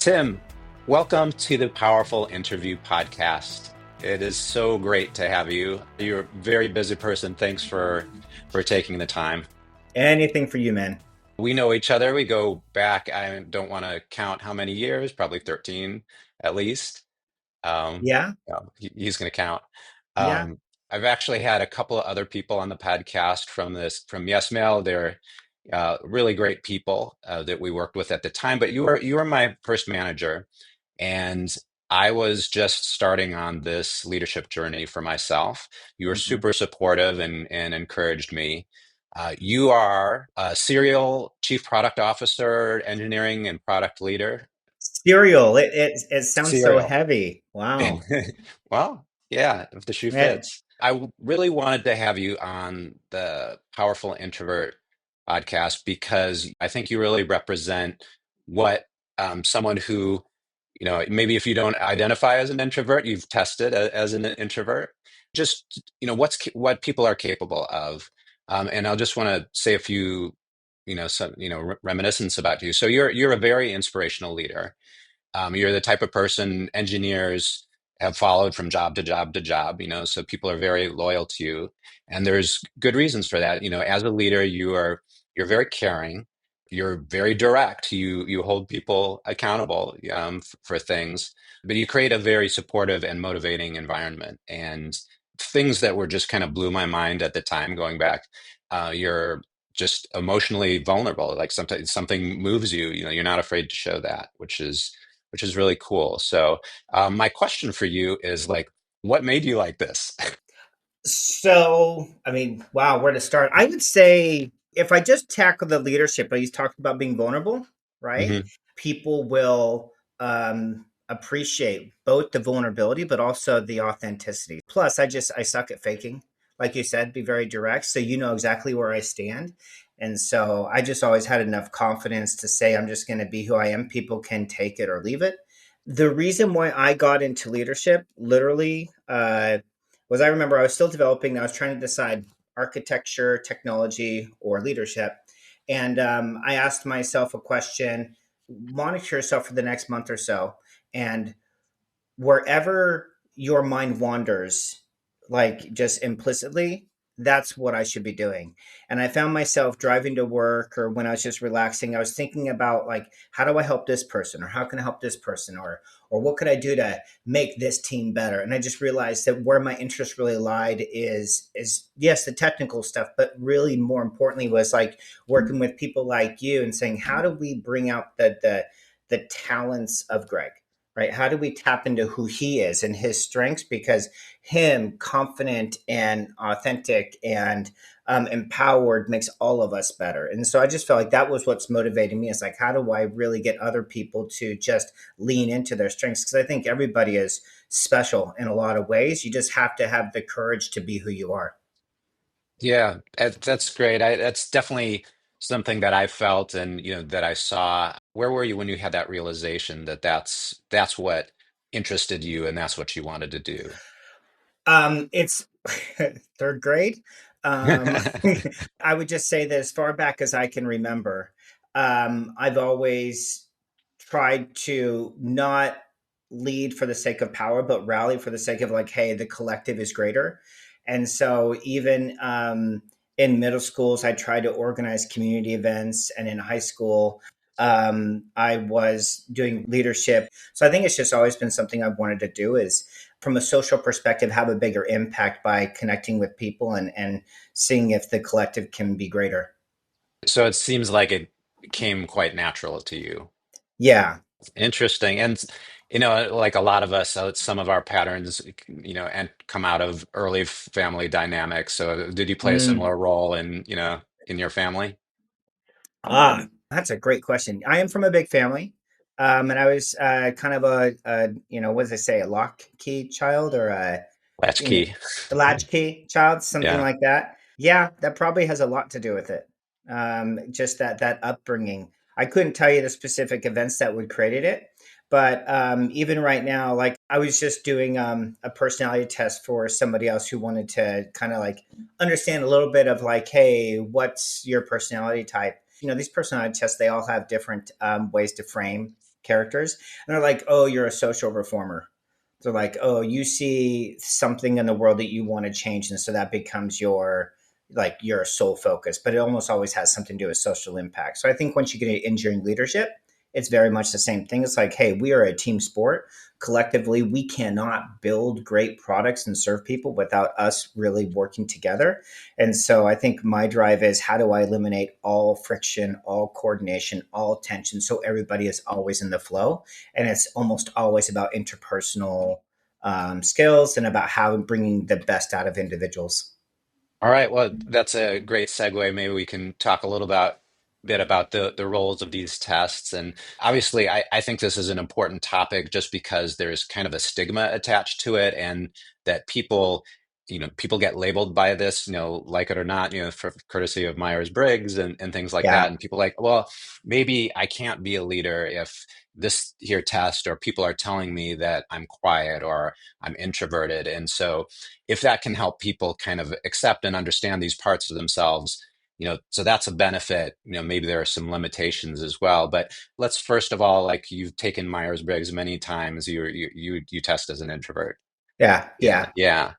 Tim, welcome to the Powerful Interview Podcast. It is so great to have you. You're a very busy person. Thanks for taking the time. Anything for you, man. We know each other. We go back, I don't want to count how many years, probably 13 at least. Yeah, He's going to count. yeah. Um, I've actually had a couple of other people on the podcast from Yes Mail. They're really great people that we worked with at the time. But you were my first manager, and I was just starting on this leadership journey for myself. You were Mhm. super supportive and encouraged me. You are a serial chief product officer, engineering and product leader. Cereal. It sounds so Serial. heavy. Wow. Well, yeah, if the shoe Yeah. fits. Really wanted to have you on the Powerful Introvert podcast because I think you really represent what someone who, maybe if you don't identify as an introvert, you've tested as an introvert, just, what people are capable of. And I'll just want to say a few, reminiscence about you. So you're a very inspirational leader. You're the type of person engineers have followed from job to job to job, so people are very loyal to you. And there's good reasons for that. As a leader, you're very caring, you're very direct, you hold people accountable for things, but you create a very supportive and motivating environment. And things that were just kind of blew my mind at the time going back, you're just emotionally vulnerable. Like sometimes something moves you, you're not afraid to show that, which is really cool. So, my question for you is like, what made you like this? So, I mean, wow, where to start? I would say if I just tackle the leadership, I used to talk about being vulnerable, right? Hmm. People will appreciate both the vulnerability, but also the authenticity. Plus, I suck at faking. Like you said, be very direct. So you know exactly where I stand. And so I just always had enough confidence to say, I'm just going to be who I am. People can take it or leave it. The reason why I got into leadership, literally, was I remember I was still developing. I was trying to decide architecture, technology, or leadership. And I asked myself a question: monitor yourself for the next month or so, and wherever your mind wanders, like just implicitly, that's what I should be doing. And I found myself driving to work or when I was just relaxing, I was thinking about like, how do I help this person, or how can I help this person, or what could I do to make this team better? And I just realized that where my interest really lied is yes, the technical stuff, but really more importantly was like working with people like you and saying, how do we bring out the talents of Greg? Right? How do we tap into who he is and his strengths? Because him confident and authentic and empowered makes all of us better. And so I just felt like that was what's motivating me. It's like, how do I really get other people to just lean into their strengths? Because I think everybody is special in a lot of ways. You just have to have the courage to be who you are. Yeah, that's great. That's definitely something that I felt and that I saw. Where were you when you had that realization that that's what interested you and that's what you wanted to do? It's third grade. Um, I would just say that as far back as I can remember, I've always tried to not lead for the sake of power, but rally for the sake of like, hey, the collective is greater. And so even in middle schools, I tried to organize community events, and in high school, I was doing leadership. So I think it's just always been something I've wanted to do is from a social perspective, have a bigger impact by connecting with people and seeing if the collective can be greater. So it seems like it came quite natural to you. Yeah. Interesting. And like a lot of us, some of our patterns, and come out of early family dynamics. So did you play a Mm. similar role in your family? That's a great question. I am from a big family. And I was kind of what does they say, a lock key child or you know, Latchkey. a latchkey child, something Yeah. like that. Yeah, that probably has a lot to do with it. Just that upbringing. I couldn't tell you the specific events that would created it, but even right now, like I was just doing a personality test for somebody else who wanted to kind of like understand a little bit of like, hey, what's your personality type? These personality tests, they all have different ways to frame characters, and they're like, "Oh, you're a social reformer." They're like, "Oh, you see something in the world that you want to change, and so that becomes your sole focus." But it almost always has something to do with social impact. So I think once you get into engineering leadership, it's very much the same thing. It's like, hey, we are a team sport. Collectively, we cannot build great products and serve people without us really working together. And so I think my drive is, how do I eliminate all friction, all coordination, all tension, so everybody is always in the flow? And it's almost always about interpersonal skills and about how bringing the best out of individuals. All right, well, that's a great segue. Maybe we can talk a little bit about the roles of these tests. And obviously, I think this is an important topic just because there's kind of a stigma attached to it, and that people get labeled by this, like it or not, for courtesy of Myers-Briggs and things like Yeah. that. And people like, well, maybe I can't be a leader if this here test or people are telling me that I'm quiet or I'm introverted. And so if that can help people kind of accept and understand these parts of themselves, so that's a benefit. Maybe there are some limitations as well. But let's first of all, like, you've taken Myers-Briggs many times. You test as an introvert. Yeah. Yeah, Yeah. yeah.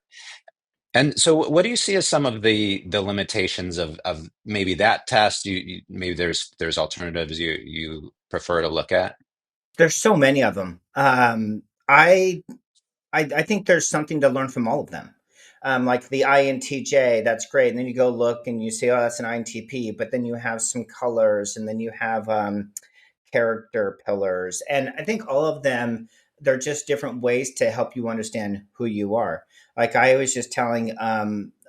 And so, what do you see as some of the limitations of maybe that test? Maybe there's alternatives you prefer to look at. There's so many of them. I think there's something to learn from all of them. Like the INTJ, that's great. And then you go look and you say, oh, that's an INTP. But then you have some colors, and then you have character pillars. And I think all of them, they're just different ways to help you understand who you are. Like I was just telling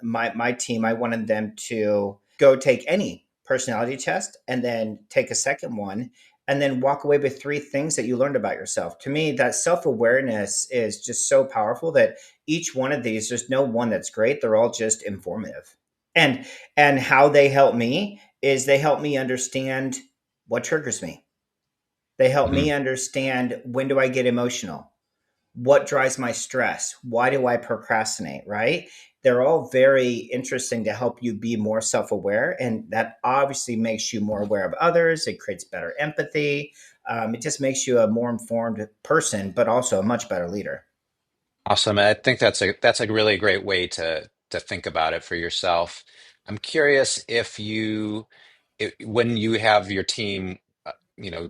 my team, I wanted them to go take any personality test and then take a second one and then walk away with three things that you learned about yourself. To me, that self awareness is just so powerful that each one of these, there's no one that's great. They're all just informative. And and how they help me is they help me understand what triggers me. They help Mhm. me understand, when do I get emotional? What drives my stress? Why do I procrastinate? Right? They're all very interesting to help you be more self aware. And that obviously makes you more aware of others. It creates better empathy. It just makes you a more informed person, but also a much better leader. Awesome. I think that's a really great way to think about it for yourself. I'm curious if when you have your team,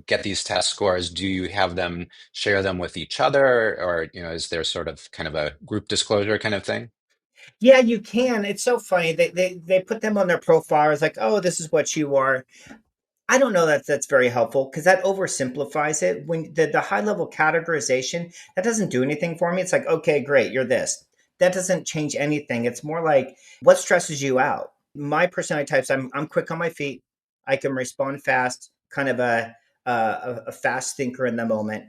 get these test scores, do you have them share them with each other, or is there sort of kind of a group disclosure kind of thing? Yeah, you can. It's so funny. They put them on their profile. It's like, oh, this is what you are. I don't know that that's very helpful because that oversimplifies it. When the high level categorization, that doesn't do anything for me. It's like, okay, great, you're this. That doesn't change anything. It's more like, what stresses you out? My personality types, I'm quick on my feet. I can respond fast, kind of a fast thinker in the moment.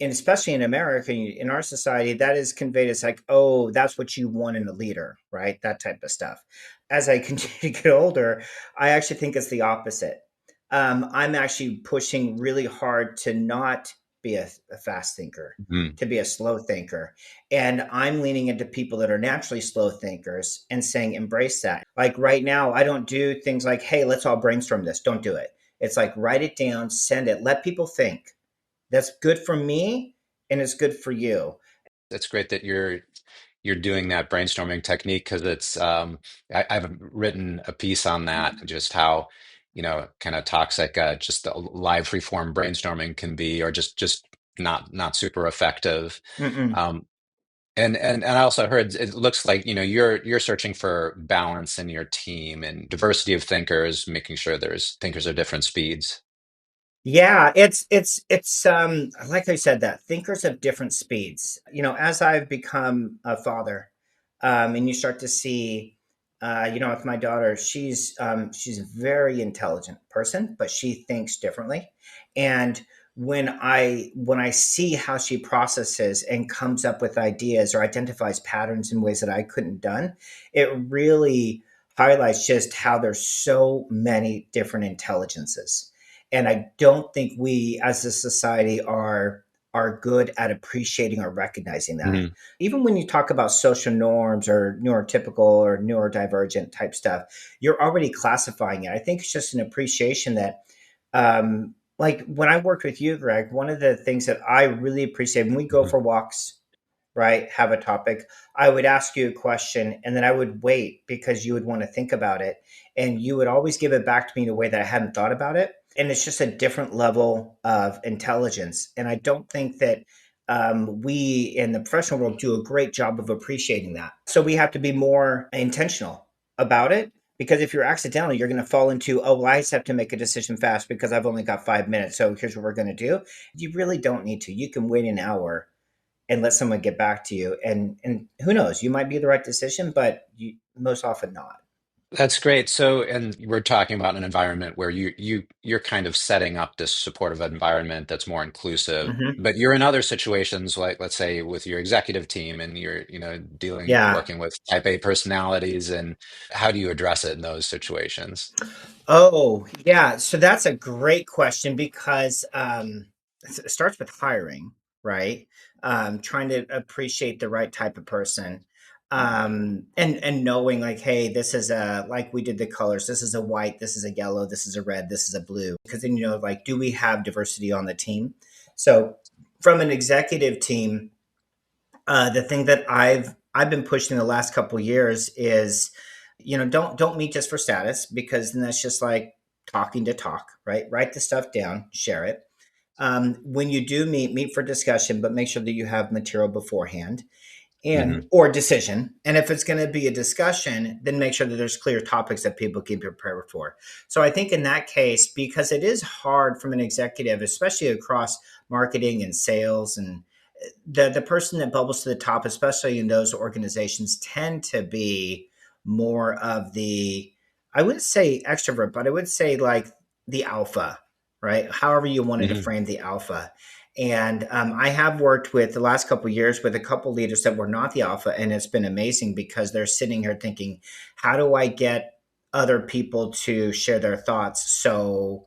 And especially in America, in our society, that is conveyed as like, oh, that's what you want in a leader, right? That type of stuff. As I continue to get older, I actually think it's the opposite. I'm actually pushing really hard to not be a fast thinker, Mhm. to be a slow thinker. And I'm leaning into people that are naturally slow thinkers and saying, embrace that. Like right now, I don't do things like, hey, let's all brainstorm this. Don't do it. It's like, write it down, send it, let people think. That's good for me and it's good for you. It's great that you're doing that brainstorming technique because I've written a piece on that, just how kind of toxic just the live free form brainstorming can be, or just not super effective. Mm-mm. Um, and I also heard it looks like you're searching for balance in your team and diversity of thinkers, making sure there's thinkers of different speeds. Yeah, it's like I said, that thinkers of different speeds. As I've become a father, and you start to see, with my daughter, she's a very intelligent person, but she thinks differently. And when I see how she processes and comes up with ideas or identifies patterns in ways that I couldn't done, it really highlights just how there's so many different intelligences. And I don't think we as a society are good at appreciating or recognizing that. Mhm. Even when you talk about social norms or neurotypical or neurodivergent type stuff, you're already classifying it. I think it's just an appreciation that Like when I worked with you, Greg, one of the things that I really appreciate when we go Mhm. for walks, right, have a topic, I would ask you a question and then I would wait because you would want to think about it. And you would always give it back to me in a way that I hadn't thought about it. And it's just a different level of intelligence. And I don't think that we in the professional world do a great job of appreciating that. So we have to be more intentional about it. Because if you're accidental, you're going to fall into, oh, well, I just have to make a decision fast because I've only got 5 minutes. So here's what we're going to do. You really don't need to. You can wait an hour and let someone get back to you. And who knows, you might be the right decision, but most often not. That's great. So, and we're talking about an environment where you're kind of setting up this supportive environment that's more inclusive. Hmm. But you're in other situations, like let's say with your executive team, and you're, Yeah. working with type A personalities, and how do you address it in those situations? Oh, yeah. So that's a great question because it starts with hiring, right? Trying to appreciate the right type of person. And knowing like, hey, this is a, like we did the colors, this is a white, this is a yellow, this is a red, this is a blue. Because then like, do we have diversity on the team? So from an executive team, the thing that I've been pushing the last couple of years is, don't meet just for status because then that's just like talking to talk, right? Write the stuff down, share it. When you do meet, meet for discussion, but make sure that you have material beforehand and Hmm. or decision. And if it's going to be a discussion, then make sure that there's clear topics that people can prepare for. So I think in that case, because it is hard from an executive, especially across marketing and sales, and the person that bubbles to the top, especially in those organizations, tend to be more of the, I wouldn't say extrovert, but I would say like the alpha, right? However you wanted to Hmm. frame the alpha. And I have worked with the last couple of years with a couple leaders that were not the alpha, and it's been amazing because they're sitting here thinking, how do I get other people to share their thoughts so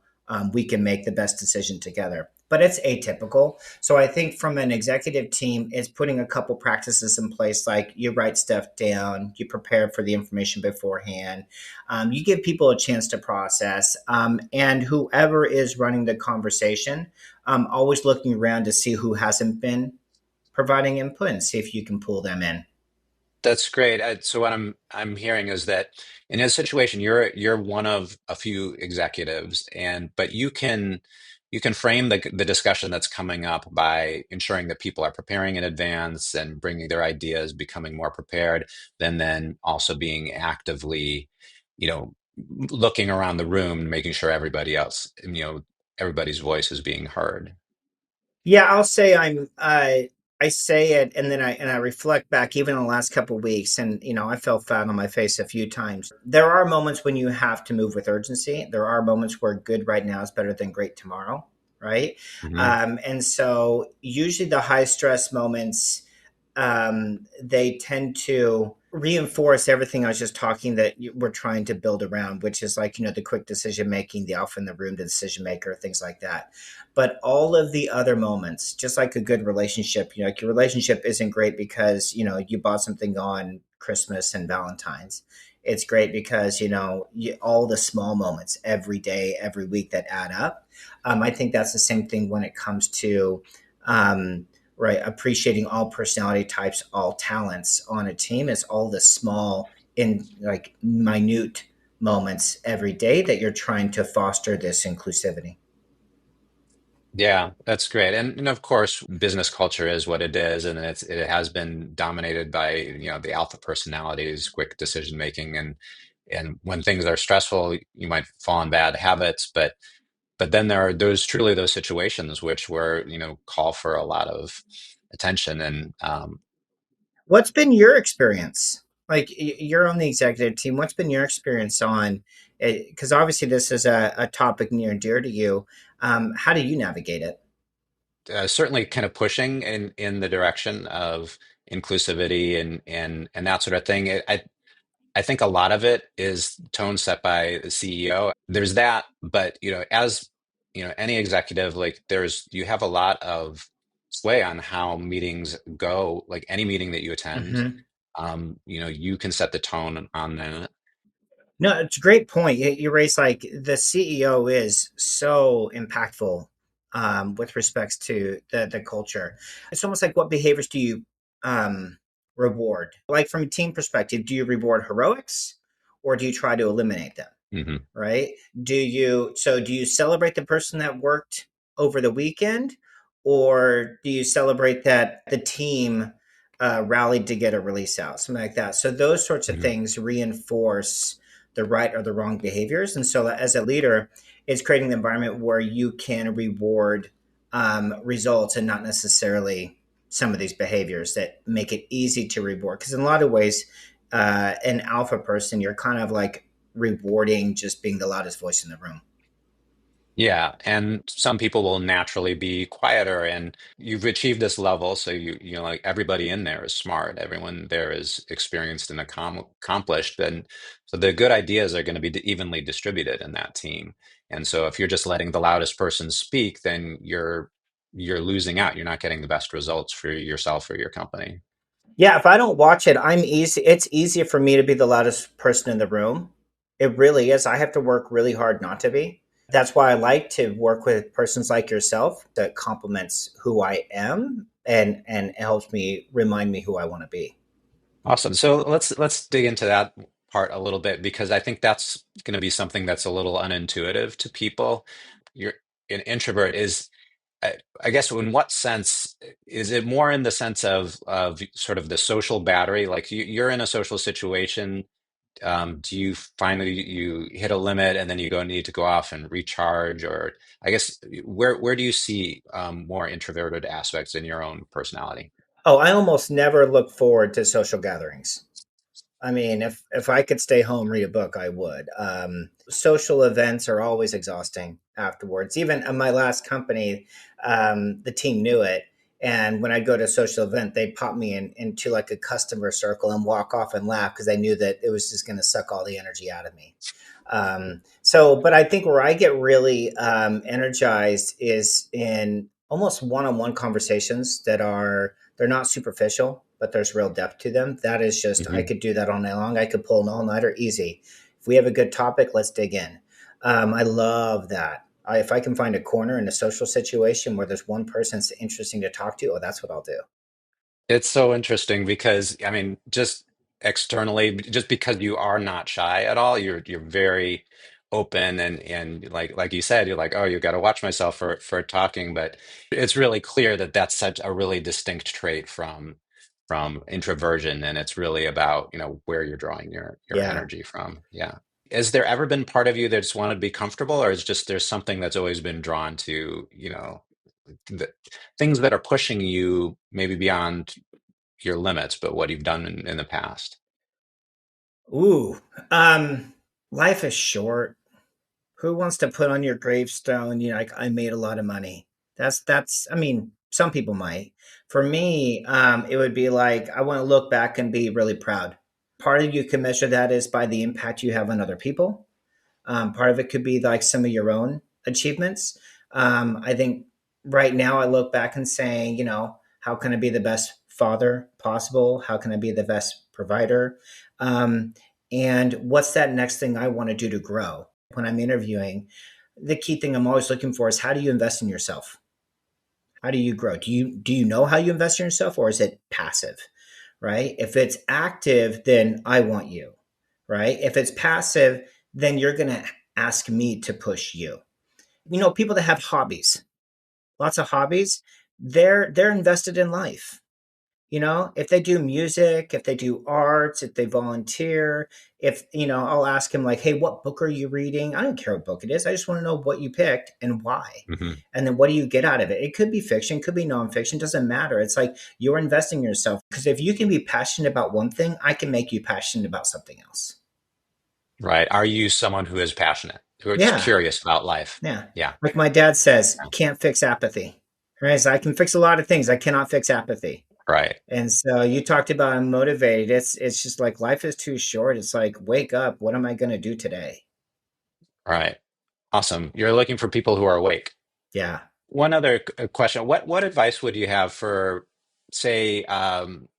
we can make the best decision together? But it's atypical. So I think from an executive team, it's putting a couple practices in place, like you write stuff down, you prepare for the information beforehand, you give people a chance to process, and whoever is running the conversation, always looking around to see who hasn't been providing input and see if you can pull them in. That's great. So what I'm hearing is that in a situation, you're one of a few executives, and but you can frame the discussion that's coming up by ensuring that people are preparing in advance and bringing their ideas, becoming more prepared, then also being actively, you know, looking around the room, making sure everybody's voice is being heard. Yeah, I'll say I say it and then I reflect back even in the last couple of weeks, and I fell flat on my face a few times. There are moments when you have to move with urgency. There are moments where good right now is better than great tomorrow, right? Hmm. And so usually the high stress moments, they tend to reinforce everything I was just talking that we're trying to build around, which is like, the quick decision making, the alpha in the room, the decision maker, things like that. But all of the other moments, just like a good relationship, like your relationship isn't great because, you bought something on Christmas and Valentine's. It's great because, all the small moments every day, every week that add up. I think that's the same thing when it comes to, um, right, appreciating all personality types, all talents on a team. Is all the small in like minute moments every day that you're trying to foster this inclusivity. Yeah, that's great. And of course, business culture is what it is, and it has been dominated by, the alpha personalities, quick decision making, and when things are stressful, you might fall in bad habits, but then there are those situations which were, call for a lot of attention and What's been your experience? Like you're on the executive team. What's been your experience on? Because obviously this is a topic near and dear to you. How do you navigate it? certainly kind of pushing in the direction of inclusivity and that sort of thing. I think a lot of it is tone set by the CEO. There's that, but as any executive, like you have a lot of sway on how meetings go. Like any meeting that you attend, Hmm. you can set the tone on that. No, it's a great point. You raise like the CEO is so impactful with respects to the culture. It's almost like what behaviors do you um, reward? Like from a team perspective, do you reward heroics or do you try to eliminate them? Hmm. Right? Do you celebrate the person that worked over the weekend, or do you celebrate that the team rallied to get a release out, something like that? So those sorts of Hmm. things reinforce the right or the wrong behaviors, and so as a leader, it's creating the environment where you can reward results and not necessarily some of these behaviors that make it easy to reward. Because in a lot of ways, an alpha person, you're kind of like rewarding just being the loudest voice in the room. Yeah, and some people will naturally be quieter, and you've achieved this level, so you know, like everybody in there is smart. Everyone there is experienced and accomplished, and so the good ideas are going to be evenly distributed in that team. And so if you're just letting the loudest person speak, then you're losing out. You're not getting the best results for yourself or your company. Yeah, if I don't watch it, I'm easy. It's easier for me to be the loudest person in the room. It really is. I have to work really hard not to be. That's why I like to work with persons like yourself that complements who I am and helps me remind me who I want to be. Awesome. So let's dig into that part a little bit because I think that's going to be something that's a little unintuitive to people. You're an introvert is, I guess, in what sense is it more in the sense of sort of the social battery? Like you're in a social situation, do you find that you hit a limit and then you go need to go off and recharge, or I guess where do you see more introverted aspects in your own personality? Oh, I almost never look forward to social gatherings. I mean, if I could stay home, read a book, I would. Social events are always exhausting afterwards. Even in my last company, the team knew it, and when I'd go to a social event, they'd pop me into like a customer circle and walk off and laugh because they knew that it was just going to suck all the energy out of me. But I think where I get really energized is in almost one-on-one conversations that are they're not superficial, but there's real depth to them. That is just I Hmm. could do that all night long. I could pull an all-nighter easy. If we have a good topic, let's dig in. I love that. If I can find a corner in a social situation where there's one person that's interesting to talk to, oh, that's what I'll do. It's so interesting because I mean, just externally, just because you are not shy at all, you're very open and like you said, you're like, oh, you got to watch myself for talking, but it's really clear that that's such a really distinct trait from introversion, and it's really about, you know, where you're drawing your Yeah. energy from. Yeah. Has there ever been part of you that just wanted to be comfortable, or is just there's something that's always been drawn to, you know, the things that are pushing you maybe beyond your limits, but what you've done in the past. Ooh. Um, Life is short. Who wants to put on your gravestone, you know, like I made a lot of money? That's I mean, some people might. For me, it would be like I want to look back and be really proud. Part of you can measure that is by the impact you have on other people. Part of it could be like some of your own achievements. I think right now I look back and saying, you know, how can I be the best father possible? How can I be the best provider? Um, and what's that next thing I want to do to grow? When I'm interviewing, the key thing I'm always looking for is how do you invest in yourself? How do you grow? Do you know how you invest in yourself, or is it passive? Right? If it's active, then I want you. Right? If it's passive, then you're going to ask me to push you. You know, people that have hobbies, lots of hobbies, they're invested in life. You know, if they do music, if they do arts, if they volunteer, if, you know, I'll ask him like, hey, what book are you reading? I don't care what book it is. I just want to know what you picked and why. Hmm. And then what do you get out of it? It could be fiction, could be nonfiction, doesn't matter. It's like you're investing in yourself. Because if you can be passionate about one thing, I can make you passionate about something else. Right. Are you someone who is passionate, who is Yeah. curious about life? Yeah. Yeah. Like my dad says, you can't fix apathy. Right. So I can fix a lot of things. I cannot fix apathy. Right. And so you talked about I'm motivated. It's just like life is too short. It's like wake up. What am I going to do today? Right. Awesome. You're looking for people who are awake. Yeah. One other question. What advice would you have for, say,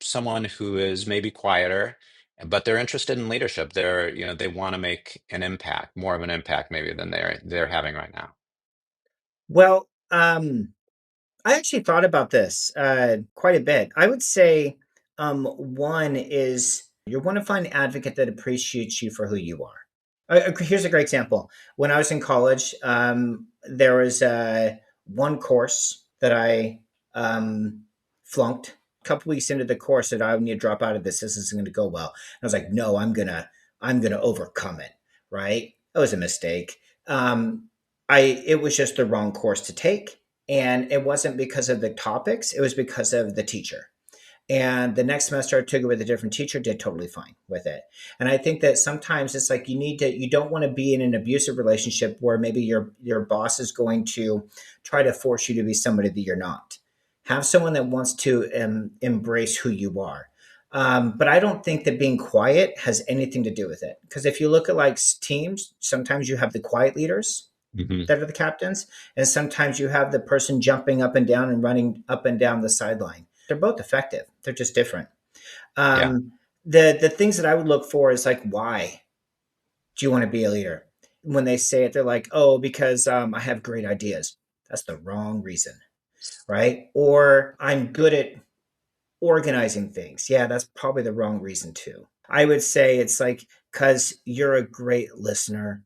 someone who is maybe quieter but they're interested in leadership. They want to make an impact, more of an impact maybe than they're having right now. Well, I actually thought about this quite a bit. I would say one is you want to find an advocate that appreciates you for who you are. Here's a great example. When I was in college, there was one course that I flunked. A couple weeks into the course, that I need to drop out of this. This isn't going to go well. And I was like, no, I'm gonna overcome it. Right? That was a mistake. It was just the wrong course to take, and it wasn't because of the topics, it was because of the teacher. And the next semester I took it with a different teacher, did totally fine with it. And I think that sometimes it's like you don't want to be in an abusive relationship where maybe your boss is going to try to force you to be somebody that you're not. Have someone that wants to embrace who you are. But I don't think that being quiet has anything to do with it. Because if you look at like teams, sometimes you have the quiet leaders Hmm. that are the captains, and sometimes you have the person jumping up and down and running up and down the sideline. They're both effective. They're just different. Yeah. Um, the things that I would look for is like, why do you want to be a leader? When they say it, they're like, oh, because I have great ideas. That's the wrong reason, right? Or I'm good at organizing things. Yeah, that's probably the wrong reason too. I would say it's like because you're a great listener.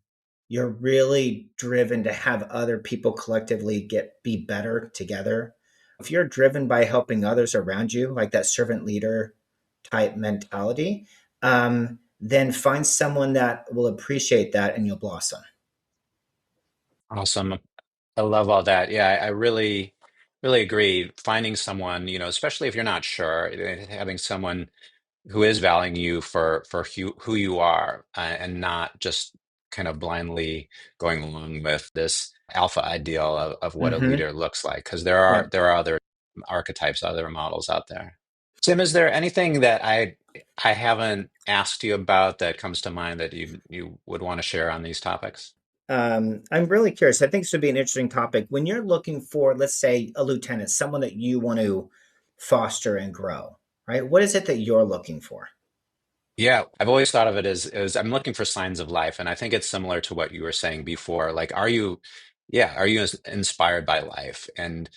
You're really driven to have other people collectively be better together. If you're driven by helping others around you, like that servant leader type mentality, then find someone that will appreciate that and you'll blossom. Awesome. I love all that. Yeah, I really, really agree. Finding someone, especially if you're not sure, having someone who is valuing you for who you are, and not just kind of blindly going along with this alpha ideal of what a Mm-hmm. leader looks like, because there are other archetypes, other models out there. Tim, is there anything that I haven't asked you about that comes to mind that you would want to share on these topics? I'm really curious. I think this would be an interesting topic. When you're looking for, let's say, a lieutenant, someone that you want to foster and grow, right? What is it that you're looking for? Yeah, I've always thought of it as I'm looking for signs of life, and I think it's similar to what you were saying before. Like, are you inspired by life? And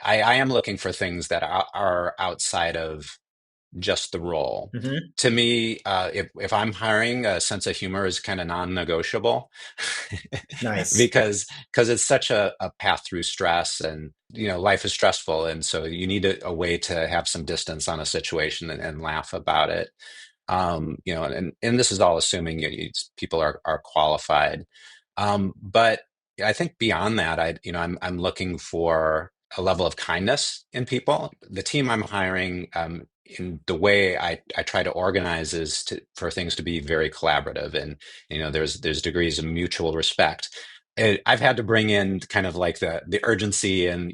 I am looking for things that are outside of just the role. Hmm. To me, if I'm hiring, a sense of humor is kind of non-negotiable Nice. because it's such a path through stress, and life is stressful, and so you need a way to have some distance on a situation and laugh about it. And this is all assuming people are qualified. But I think beyond that, I'm looking for a level of kindness in people. The team I'm hiring, in the way I try to organize is for things to be very collaborative, and there's degrees of mutual respect. I've had to bring in kind of like the urgency, and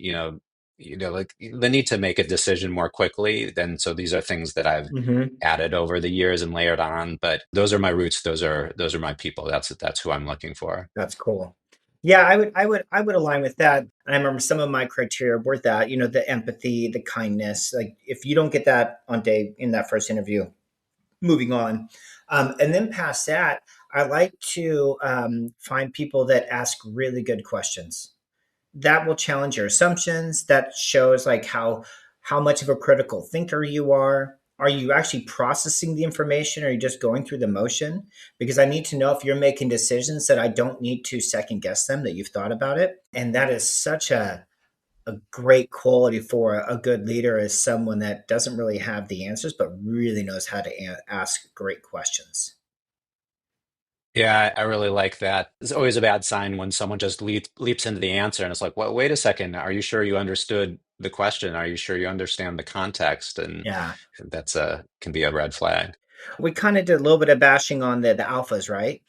like the need to make a decision more quickly. Then so these are things that I've Hmm. added over the years and layered on, but those are my roots. Those are my people. That's who I'm looking for. That's cool. Yeah, I would align with that. And I remember some of my criteria were that, the empathy, the kindness. Like if you don't get that on day in that first interview, moving on. And then past that, I like to find people that ask really good questions that will challenge your assumptions. That shows like how much of a critical thinker you are you actually processing the information, or are you just going through the motion? Because I need to know if you're making decisions that I don't need to second guess them, that you've thought about it. And that is such a great quality for a good leader, is someone that doesn't really have the answers but really knows how to ask great questions. Yeah, I really like that. It's always a bad sign when someone just leaps into the answer, and it's like, well, wait a second. Are you sure you understood the question? Are you sure you understand the context? And Yeah, that's a can be a red flag. we kind of did a little bit of bashing on the alphas, right?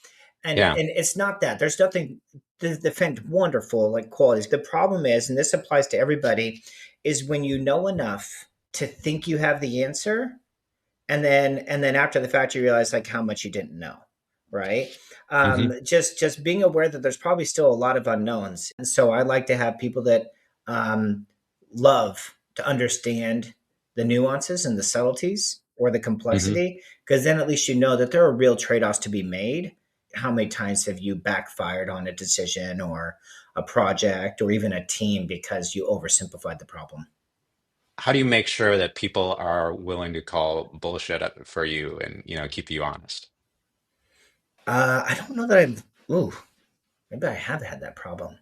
Yeah. And it's not that there's nothing to defend wonderful like qualities. The problem is, and this applies to everybody, is when you know enough to think you have the answer, and then after the fact you realize like how much you didn't know, right? Hmm. Just being aware that there's probably still a lot of unknowns, and so I like to have people that um, love to understand the nuances and the subtleties or the Hmm. complexity, because then at least you know that there are real trade-offs to be made. How many times have you backfired on a decision or a project or even a team because you oversimplified the problem? How do you make sure that people are willing to call bullshit for you and, keep you honest? I don't know that I've. Ooh, maybe I have had that problem.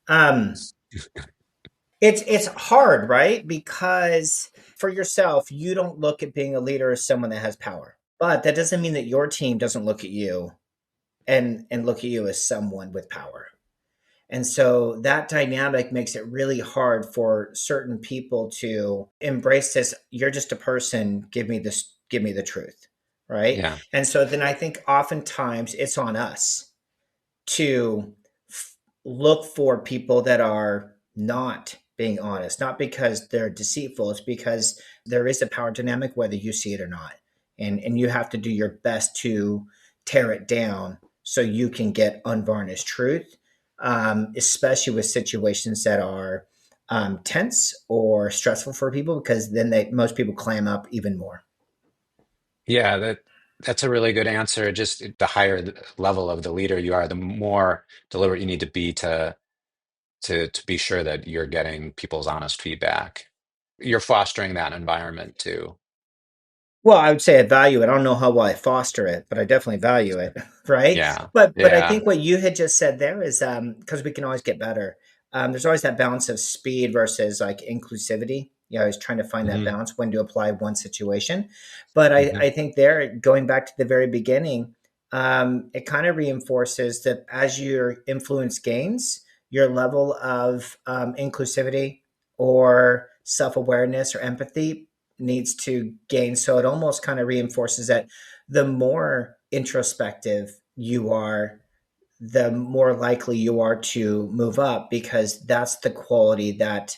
Um, it's hard, right? Because for yourself, you don't look at being a leader as someone that has power, but that doesn't mean that your team doesn't look at you and look at you as someone with power. And so that dynamic makes it really hard for certain people to embrace this. You're just a person. Give me this. Give me the truth. Right. Yeah. And so then I think oftentimes it's on us to look for people that are not being honest, not because they're deceitful, it's because there is a power dynamic, whether you see it or not. And you have to do your best to tear it down so you can get unvarnished truth, especially with situations that are tense or stressful for people, because then most people clam up even more. Yeah, that's a really good answer. Just the higher the level of the leader you are, the more deliberate you need to be to be sure that you're getting people's honest feedback. You're fostering that environment too. Well, I would say I value it. I don't know how well I foster it, but I definitely value it, right? Yeah. But I Yeah. think what you had just said there is because we can always get better. There's always that balance of speed versus like inclusivity. You know, I was trying to find that Hmm. balance when to apply one situation. But Hmm. I think there, going back to the very beginning, it kind of reinforces that as your influence gains, your level of inclusivity or self awareness or empathy needs to gain. So it almost kind of reinforces that the more introspective you are, the more likely you are to move up because that's the quality that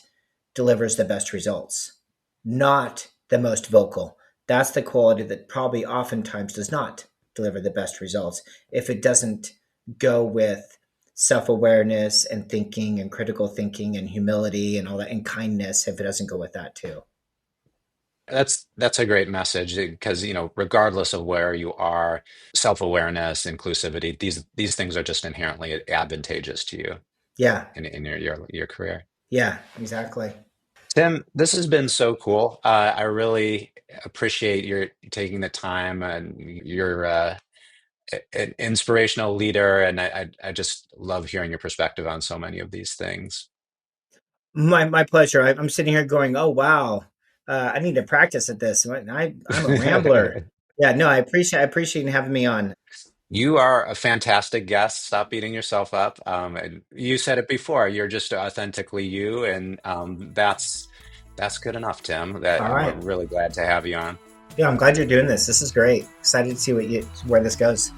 delivers the best results, not the most vocal. That's the quality that probably oftentimes does not deliver the best results if it doesn't go with self awareness and thinking and critical thinking and humility and all that and kindness if it doesn't go with that too. That's a great message because, regardless of where you are, self-awareness, inclusivity, these things are just inherently advantageous to you Yeah, in your career. yeah, exactly. Tim, this has been so cool. I really appreciate your taking the time, and you're an inspirational leader, and I just love hearing your perspective on so many of these things. My pleasure. I'm sitting here going, oh wow, I need to practice at this. I'm a rambler. Yeah, no, I appreciate you having me on. You are a fantastic guest. Stop beating yourself up. And you said it before. You're just authentically you, and that's good enough, Tim. That All I'm right. really glad to have you on. Yeah, I'm glad you're doing this. This is great. Excited to see where this goes.